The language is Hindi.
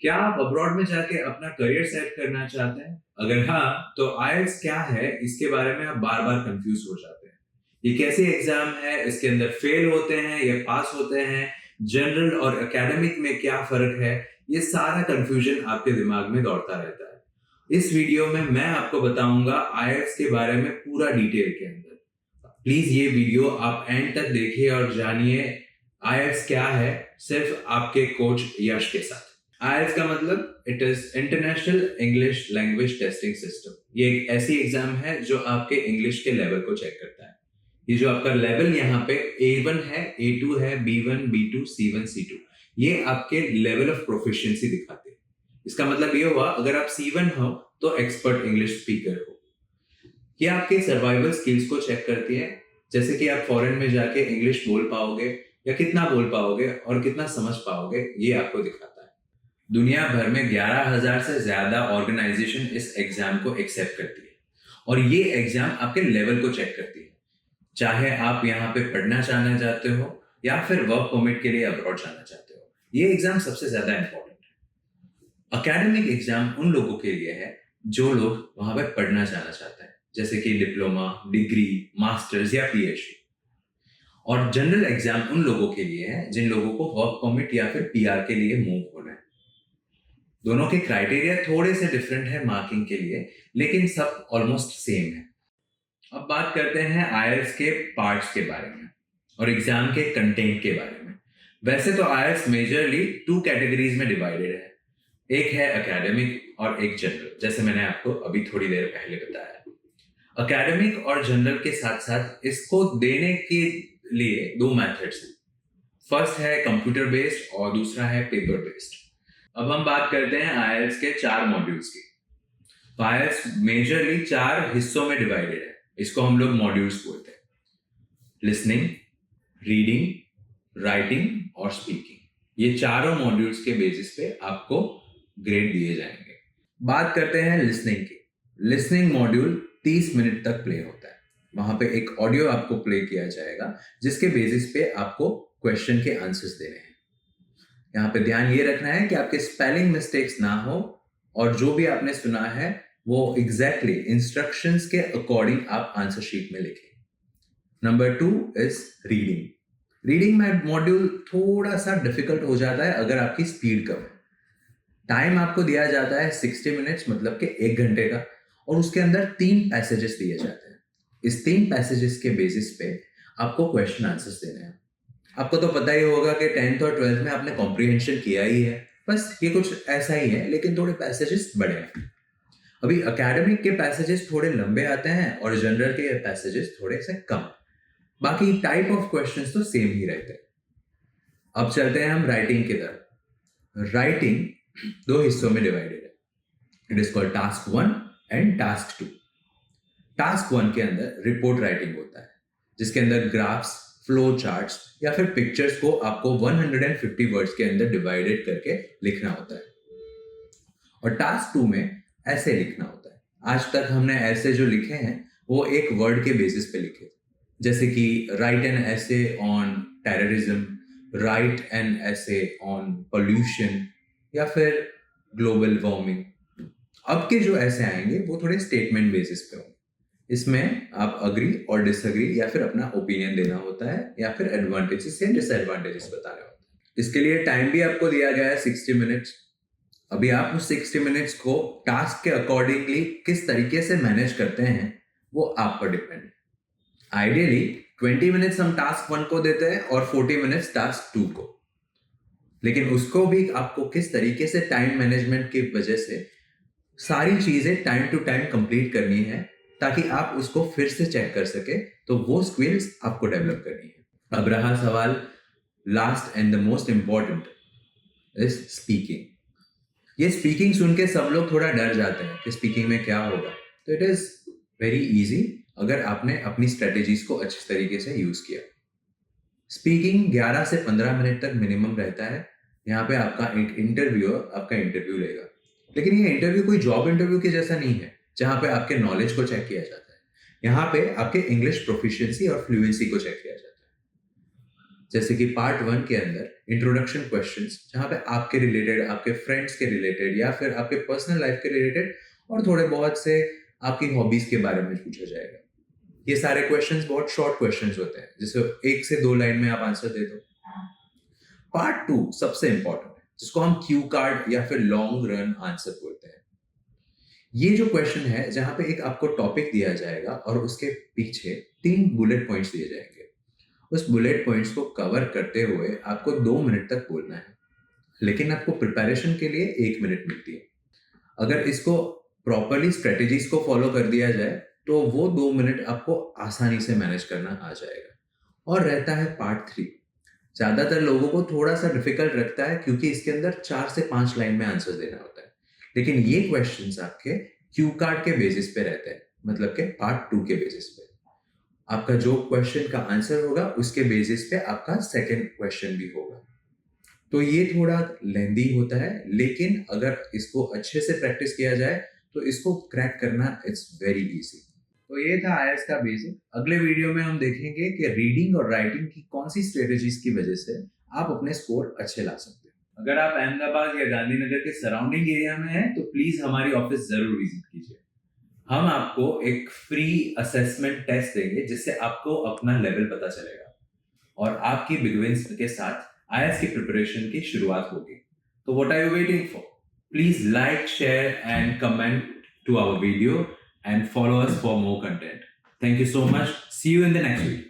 क्या आप अब्रॉड में जाके अपना करियर सेट करना चाहते हैं? अगर हाँ, तो आईएलटीएस क्या है, इसके बारे में आप बार-बार कंफ्यूज हो जाते हैं। ये कैसी एग्जाम है? इसके अंदर फेल होते हैं या पास होते हैं? जनरल और एकेडमिक में क्या फर्क है? ये सारा कंफ्यूजन आपके दिमाग में दौड़ता रहता है। इस वीडियो में मैं आपको बताऊंगा आईएलटीएस के बारे में पूरा डिटेल के अंदर। प्लीज ये वीडियो आप एंड तक देखिए और जानिए आईएलटीएस क्या है, सिर्फ आपके कोच यश के साथ। आईएलटीएस का मतलब it is international English language testing system. ये एक ऐसी एग्जाम है जो आपके इंग्लिश के लेवल को चेक करता है। ये जो आपका लेवल यहाँ पे A1 है, A2 है, B1, B2, C1, C2, ये आपके लेवल ऑफ प्रोफिशिएंसी दिखाते हैं। इसका मतलब ये हुआ, अगर आप C1 हो तो एक्सपर्ट इंग्लिश स्पीकर हो। ये आपके सर्वाइवल स्किल्स को चेक करती है, जैसे कि आप फॉरेन में जाके इंग्लिश बोल पाओगे या कितना बोल पाओगे और कितना समझ पाओगे, ये आपको दिखाता है। दुनिया भर में 11,000 से ज्यादा ऑर्गेनाइजेशन इस एग्जाम को एक्सेप्ट करती है और ये एग्जाम आपके लेवल को चेक करती है, चाहे आप यहाँ पे पढ़ना चाहना चाहते हो या फिर वर्क परमिट के लिए अब्रॉड जाना चाहते हो। ये एग्जाम सबसे ज्यादा इंपॉर्टेंट है। अकेडमिक एग्जाम उन लोगों के लिए है जो लोग वहां पे पढ़ना जाना चाहते हैं, जैसे कि डिप्लोमा, डिग्री, मास्टर्स या पीएचडी। और जनरल एग्जाम उन लोगों के लिए है जिन लोगों को वर्क परमिट या फिर पीआर के लिए मूव होना है। दोनों के क्राइटेरिया थोड़े से डिफरेंट है मार्किंग के लिए, लेकिन सब ऑलमोस्ट सेम है। अब बात करते हैं आईएलटीएस के पार्ट्स के बारे में और एग्जाम के कंटेंट के बारे में। वैसे तो आईएलटीएस मेजरली 2 कैटेगरीज में डिवाइडेड है। एक है एकेडमिक और एक जनरल, जैसे मैंने आपको अभी थोड़ी देर पहले बताया। एकेडमिक और जनरल के साथ साथ इसको देने के लिए 2 मेथड्स हैं। फर्स्ट है कंप्यूटर बेस्ड और दूसरा है पेपर बेस्ड। अब हम बात करते हैं आईएलटीएस के 4 मॉड्यूल्स की। तो आईएलटीएस मेजरली 4 हिस्सों में डिवाइडेड है। इसको हम लोग मॉड्यूल्स बोलते हैं: लिसनिंग, रीडिंग, राइटिंग और स्पीकिंग। ये चारों मॉड्यूल्स के बेसिस पे आपको ग्रेड दिए जाएंगे। बात करते हैं लिसनिंग की। लिसनिंग मॉड्यूल 30 मिनट तक प्ले होता है। वहां पे एक ऑडियो आपको प्ले किया जाएगा जिसके बेसिस पे आपको क्वेश्चन के आंसर्स देने हैं। यहाँ पे ध्यान ये रखना है कि आपके स्पेलिंग मिस्टेक्स ना हो और जो भी आपने सुना है वो एग्जैक्टली इंस्ट्रक्शंस के अकॉर्डिंग आप आंसर शीट में लिखें। Number 2 is reading. रीडिंग में मॉड्यूल थोड़ा सा डिफिकल्ट हो जाता है अगर आपकी स्पीड कम है। टाइम आपको दिया जाता है 60 मिनट्स, मतलब कि 1 घंटे का, और उसके अंदर 3 पैसेजेस दिए जाते हैं। इस 3 पैसेजेस के बेसिस पे आपको क्वेश्चन आंसर्स देने हैं। आपको तो पता ही होगा कि 10th और 12th में आपने कॉम्प्रिहेंशन किया ही है, बस ये कुछ ऐसा ही है, लेकिन थोड़े पैसेजेस बड़े हैं। अभी एकेडमिक के पैसेजेस थोड़े लंबे आते हैं और जनरल के पैसेजेस थोड़े से कम। बाकी टाइप ऑफ क्वेश्चंस तो सेम ही रहते हैं। अब चलते हैं हम राइटिंग की तरफ। राइटिंग 2 हिस्सों में डिवाइडेड है। It is called task 1 and task 2। Task 1 के अंदर रिपोर्ट राइटिंग होता है, जिसके अंदर ग्राफ्स, फ्लो चार्ट्स या फिर पिक्चर्स को आपको 150 वर्ड्स के अंदर डिवाइडेड करके लिखना होता है। और टास्क 2 में ऐसे लिखना होता है। आज तक हमने ऐसे जो लिखे हैं वो एक वर्ड के बेसिस पे लिखे, जैसे कि राइट एन ऐसे ऑन टेररिज्म, राइट एन ऐसे ऑन पोल्यूशन या फिर ग्लोबल वार्मिंग। अब के जो ऐसे आएंगे वो थोड़े स्टेटमेंट बेसिस पे होंगे। इसमें आप अग्री और डिसअग्री या फिर अपना ओपिनियन देना होता है या फिर एडवांटेजेस या डिसएडवांटेजेस बताने होते हैं। इसके लिए टाइम भी आपको दिया गया है 60 मिनट्स। अभी आप उस 60 मिनट्स को टास्क के अकॉर्डिंगली किस तरीके से मैनेज करते हैं वो आप पर डिपेंड है। आइडियली 20 मिनट्स हम टास्क 1 को देते हैं और 40 मिनट्स टास्क 2 को, लेकिन उसको भी आपको किस तरीके से टाइम मैनेजमेंट की वजह से सारी चीजें टाइम टू टाइम कंप्लीट करनी है ताकि आप उसको फिर से चेक कर सके, तो वो स्किल्स आपको डेवलप करनी है। अब रहा सवाल last and the most important is speaking. ये स्पीकिंग सुन के सब लोग थोड़ा डर जाते हैं कि स्पीकिंग में क्या होगा। तो इट इज वेरी इजी अगर आपने अपनी स्ट्रेटेजीज को अच्छे तरीके से यूज किया। स्पीकिंग 11 से 15 मिनट तक मिनिमम रहता है। यहाँ पे आपका एक इंटरव्यूअर आपका इंटरव्यू लेगा, लेकिन ये इंटरव्यू कोई जॉब इंटरव्यू के जैसा नहीं है जहाँ पे आपके नॉलेज को चेक किया जाता है। यहाँ पे आपके इंग्लिश प्रोफिशिएंसी और फ्लुएंसी को चेक किया जाता है। जैसे कि पार्ट 1 के अंदर इंट्रोडक्शन क्वेश्चंस, जहाँ पे आपके रिलेटेड, आपके फ्रेंड्स के रिलेटेड या फिर आपके पर्सनल लाइफ के रिलेटेड और थोड़े बहुत से आपकी हॉबीज के बारे में पूछा जाएगा। ये सारे क्वेश्चंस बहुत शॉर्ट क्वेश्चंस होते हैं, जिसे 1 से 2 लाइन में आप आंसर दे दो। पार्ट 2 सबसे इंपॉर्टेंट है, जिसको हम क्यू कार्ड या फिर लॉन्ग रन आंसर बोलते हैं। ये जो क्वेश्चन है, जहां पे एक आपको टॉपिक दिया जाएगा और उसके पीछे 3 बुलेट पॉइंट्स दिए जाएंगे। उस बुलेट पॉइंट्स को कवर करते हुए आपको 2 मिनट तक बोलना है, लेकिन आपको प्रिपरेशन के लिए 1 मिनट मिलती है। अगर इसको प्रॉपरली स्ट्रेटेजीज को फॉलो कर दिया जाए तो वो 2 मिनट आपको आसानी से मैनेज करना आ जाएगा। और रहता है पार्ट 3, ज्यादातर लोगों को थोड़ा सा डिफिकल्ट लगता है क्योंकि इसके अंदर 4 से 5 लाइन में आंसर देना होता है, लेकिन ये क्वेश्चंस आपके क्यू कार्ड के बेसिस पे रहते हैं, मतलब के पार्ट 2 के बेसिस पे। आपका जो क्वेश्चन का आंसर होगा उसके बेसिस पे आपका सेकंड क्वेश्चन भी होगा। तो ये थोड़ा लेंदी होता है, लेकिन अगर इसको अच्छे से प्रैक्टिस किया जाए तो इसको क्रैक करना इट्स वेरी इजी। तो ये था आईएएस का बेसिक। अगले वीडियो में हम देखेंगे कि रीडिंग और राइटिंग की कौन सी स्ट्रेटेजीज की वजह से आप अपने स्कोर अच्छे ला सकते हैं। अगर आप अहमदाबाद या गांधीनगर के सराउंडिंग एरिया में हैं तो प्लीज हमारी ऑफिस जरूर विजिट कीजिए। हम आपको एक फ्री असेसमेंट टेस्ट देंगे जिससे आपको अपना लेवल पता चलेगा और आपकी बिगविंस के साथ आईएएस की प्रिपरेशन की शुरुआत होगी। तो what are you waiting for? Please like, share and comment to our video and follow us for more content. Thank you so much. See you in the next video.